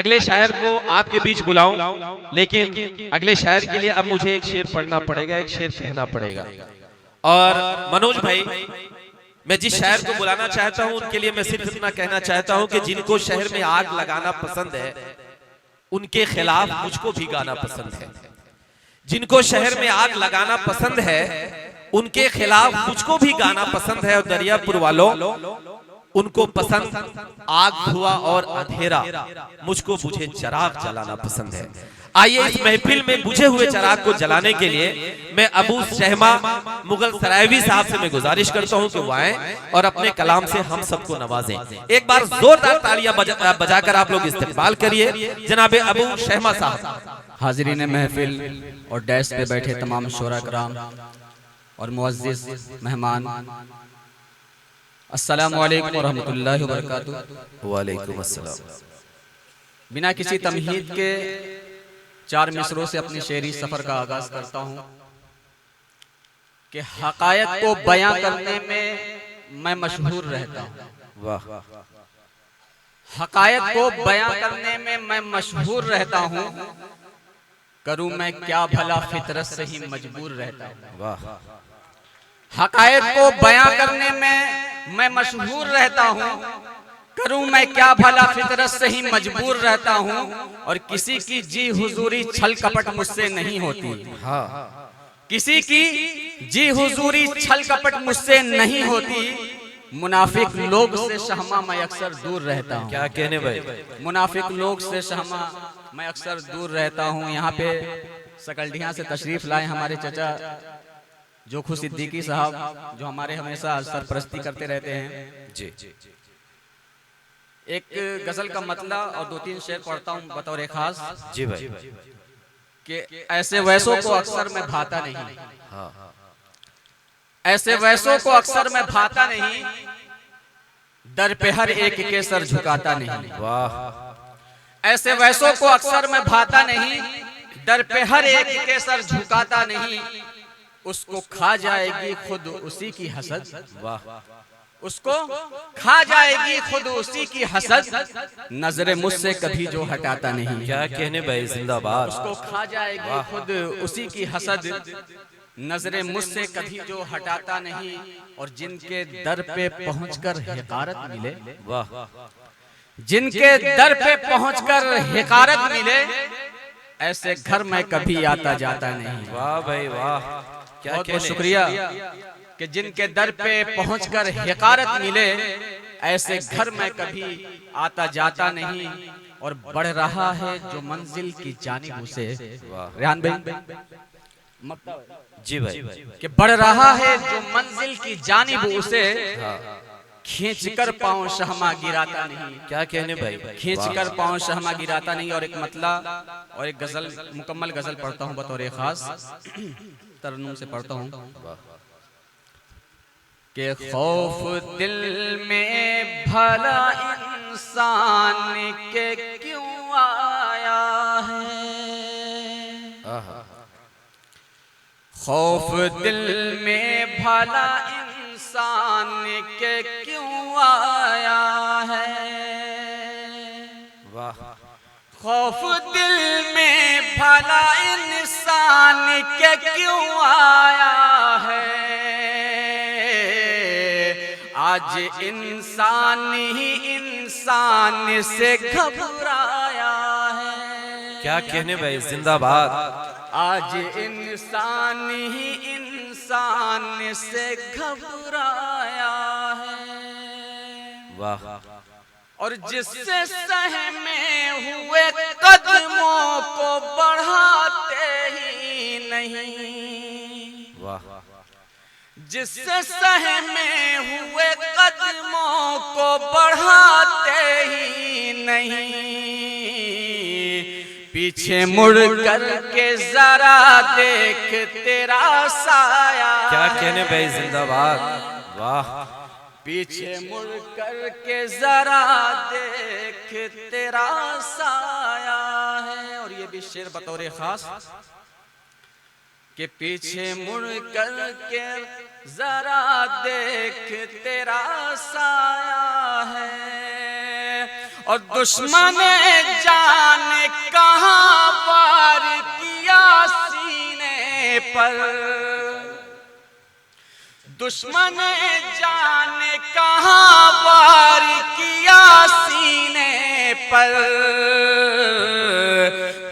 अगले शायर को आपके बीच बुलाऊं, लेकिन अगले शायर के लिए अब मुझे एक शेर पढ़ना पड़ेगा, एक शेर कहना पड़ेगा। और मनोज भाई, मैं जिस शायर को बुलाना चाहता हूं उनके लिए मैं सिर्फ इतना कहना चाहता हूं कि जिनको शहर में आग लगाना पसंद है उनके खिलाफ मुझको भी गाना पसंद है। जिनको शहर में आग लगाना पसंद है उनके खिलाफ मुझको भी गाना पसंद है। और दरियापुर वालों, उनको पसंद आग धुआं और अंधेरा, मुझको बुझे चिराग जलाना पसंद है। आइए इस महफिल में बुझे हुए चिराग को जलाने के लिए मैं अबू शहमा मुगल सरायवी साहब से मैं गुजारिश करता हूं कि वो आए और अपने कलाम से हम सबको नवाजें। एक बार जोरदार तालियां बजाकर आप लोग इस्तकबाल करिए जनाबे अबू शहमा साहब। हाजिरीन महफिल और डेस्क पे बैठे तमाम शोरा कराम और मुअज़्ज़िज़ मेहमान, अस्सलामु अलैकुम व रहमतुल्लाहि व बरकातुहू। वालेकुम अस्सलाम। बिना किसी तमहीद के 4 मिसरों से अपनी शेरी सफर का आगाज करता हूँ कि हकायत को बयां करने में मैं मशहूर रहता हूँ। वाह। हकायत को बयां करने में मैं मशहूर रहता हूँ, करूँ मैं क्या भला फितरत से ही मजबूर रहता हूँ। वाह। हकायत को बयां करने में मैं मशहूर रहता हूँ, करूं मैं क्या भला फितरत से ही मजबूर रहता हूँ। और किसी की जी हुजूरी छल कपट मुझसे नहीं होती। हाँ। किसी की जी हुजूरी छल कपट मुझसे नहीं होती। मुनाफिक लोग से शहमा मैं अक्सर दूर रहता हूँ। क्या कहने भाई। मुनाफिक लोग से शहमा मैं अक्सर दूर रहता हूँ। यहाँ पे सकलडिया से तशरीफ लाए हमारे चचा जोखू सिद्दीकी साहब, जो हमारे हमेशा सरपरस्ती करते रहते हैं जी। एक गजल का मतला और 2-3 शेर पढ़ता हूँ बतौर खास। जी भाई। कि ऐसे वैसों को अक्सर मैं भाता नहीं। हाँ। ऐसे वैसों को अक्सर मैं भाता नहीं, दर पे हर एक के सर झुकाता नहीं। वाह। ऐसे वैसों को अक्सर मैं भाता नहीं, दर पे हर एक के सर झुकाता नहीं। उसको खा जाएगी खुद उसी की हसद। वाह। उसको खा जाएगी खुद उसी की हसद, नजरे मुझसे कभी जो हटाता नहीं। क्या कहने भाई, जिंदाबाद। उसको खा जाएगी खुद उसी की हसद, नजरे मुझसे कभी जो हटाता नहीं। और जिनके दर पे पहुंचकर हिकारत मिले, वाह। जिनके दर पे पहुंचकर हिकारत मिले, ऐसे घर में कभी आता जाता नहीं। वाह भाई वाह। क्या बहुत बहुत कहने। शुक्रिया कि जिनके दर पे पहुंचकर हिकारत मिले, ऐसे घर में कभी आता जाता नहीं। और बढ़ रहा है जो मंजिल की जानिब उसे, रेहान भाई जी भाई। कि बढ़ रहा है जो मंजिल की जानिब उसे, खींचकर पांव शहमा गिराता नहीं। क्या कहने भाई। खींचकर पांव शहमा गिराता नहीं। और एक मतला और एक गजल, मुकम्मल गजल पढ़ता हूँ बतौर खास, तरन्नुम से पढ़ता हूँ कि खौफ दिल में भला इंसान के क्यों आया है। खौफ दिल में भला इंसान के क्यों आया है। वाह। खौफ दिल में भला इंसान के क्यों आया है। आज इंसान ही इंसान से घबराया है। क्या कहने भाई, जिंदाबाद। आज इंसान ही इंसान से घबराया है। वाह। और जिससे सहमे हुए कदमों को बढ़ाते ही नहीं। वाह। जिससे सहमे हुए कदमों को बढ़ाते ही नहीं। पीछे मुड़ कर के जरा देख तेरा साया। क्या कहने भाई, जिंदाबाद। वाह। पीछे मुड़ कर के जरा देख तेरा साया है। और ये भी शेर बतौर खास कि पीछे मुड़ कर के जरा देख तेरा साया है। और दुश्मन जाने कहां वार किया सीने पर, दुश्मन जाने कहां वार किया सीने पर,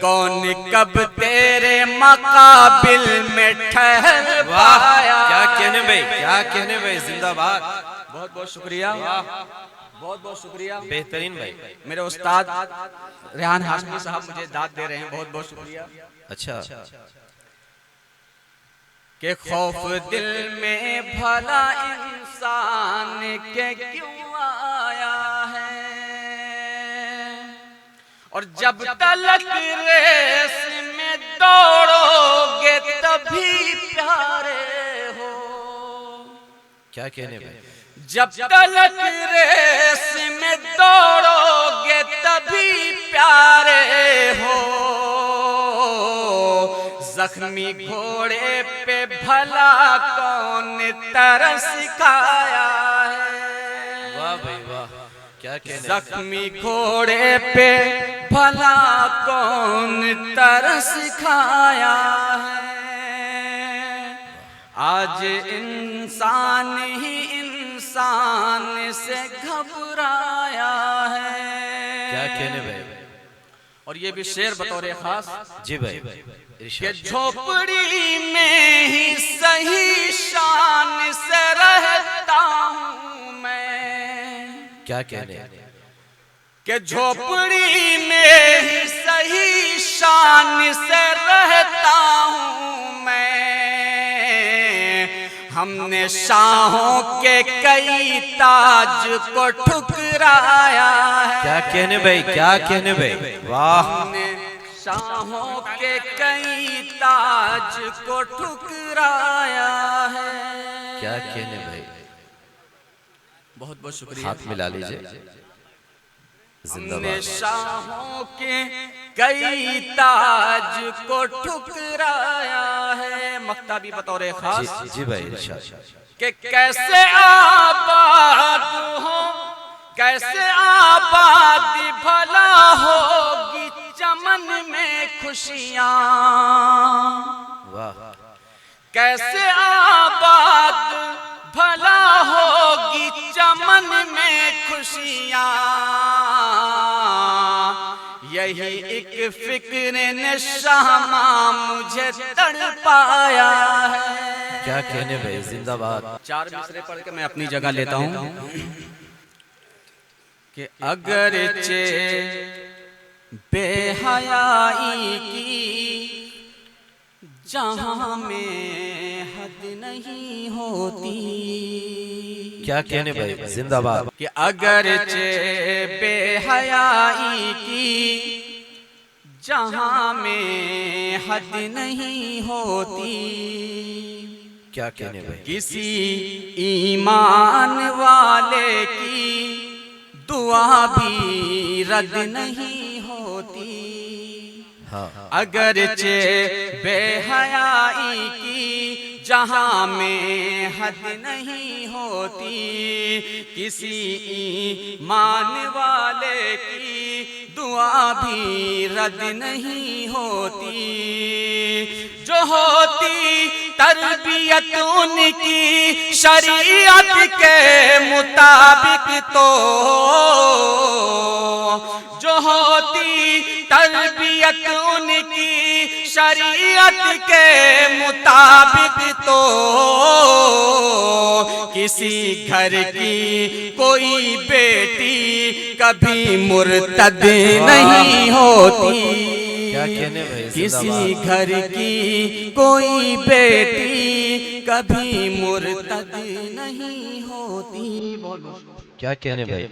कौन कब तेरे मकाबिल में ठहर पाया। क्या कहने भाई, क्या कहने भाई, जिंदाबाद। बहुत बहुत शुक्रिया, बहुत बहुत शुक्रिया। बेहतरीन भाई। मेरे उस्ताद रेहान हाशमी साहब मुझे दाद दे रहे हैं, बहुत बहुत शुक्रिया। अच्छा, के खौफ दिल में भला इंसान के क्यों आया है, और जब तलक रेस में दौड़ोगे तभी प्यारे हो। क्या कहने भाई, जब तलक रेस में दौड़ोगे तभी प्यारे हो, जख्मी घोड़े पे भला कौन तरस खाया है। वाह भाई वाह, क्या कहने। जख्मी घोड़े पे भला कौन तरस खाया है। आज इंसान ही इंसान से घबराया है। क्या कहने भाई। और ये भी शेर बतौर खास। जी भाई, कि झोपड़ी में ही सही शान से रहता हूँ मैं। क्या कहने। कि झोपड़ी में ही सही शान से रहता हूँ मैं। हमने शाहों के कई ताज को ठुकराया है। क्या कहने भाई, क्या कहने भाई, वाह। शाहों के कई ताज को ठुकराया है। क्या कहने भाई। बहुत बहुत शुक्रिया, हाथ मिला लीजिए। हमने शाहों के कई ताज को ठुकराया है। मक्ता भी बतौर खास। जी भाई, इरशाद। कि कैसे आबाद हो, कैसे आबाद भला होगी चमन में खुशियां। वाह। कैसे आबाद भला होगी चमन में खुशियां। यही एक फिक्र ने शामा मुझे तड़पाया है। क्या कहने भाई, जिंदाबाद। चार मिसरे पढ़ के मैं अपनी जगह लेता हूँ। कि अगरचे बेहयाई की जहां में हद नहीं होती। क्या कहने भाई, जिंदाबाद। कि अगरचे बेहयाई की जहां में हद नहीं होती। क्या कहने भाई। किसी ईमान वाले की दुआ भी रद्द नहीं होती। हाँ। अगरचे बेहयाई की जहां में हद नहीं होती। किसी ईमान वाले की दुआ भी रद्द नहीं होती। जो होती तरबियत उनकी शरीयत के मुताबिक, तो जो होती तरबियत उनकी शरीयत के मुताबिक, तो किसी घर की कोई बेटी कभी मुर्तद नहीं होती। क्या कहने भाई, किसी घर की कोई बेटी कभी मुर्तद नहीं होती। क्या कहने भाई।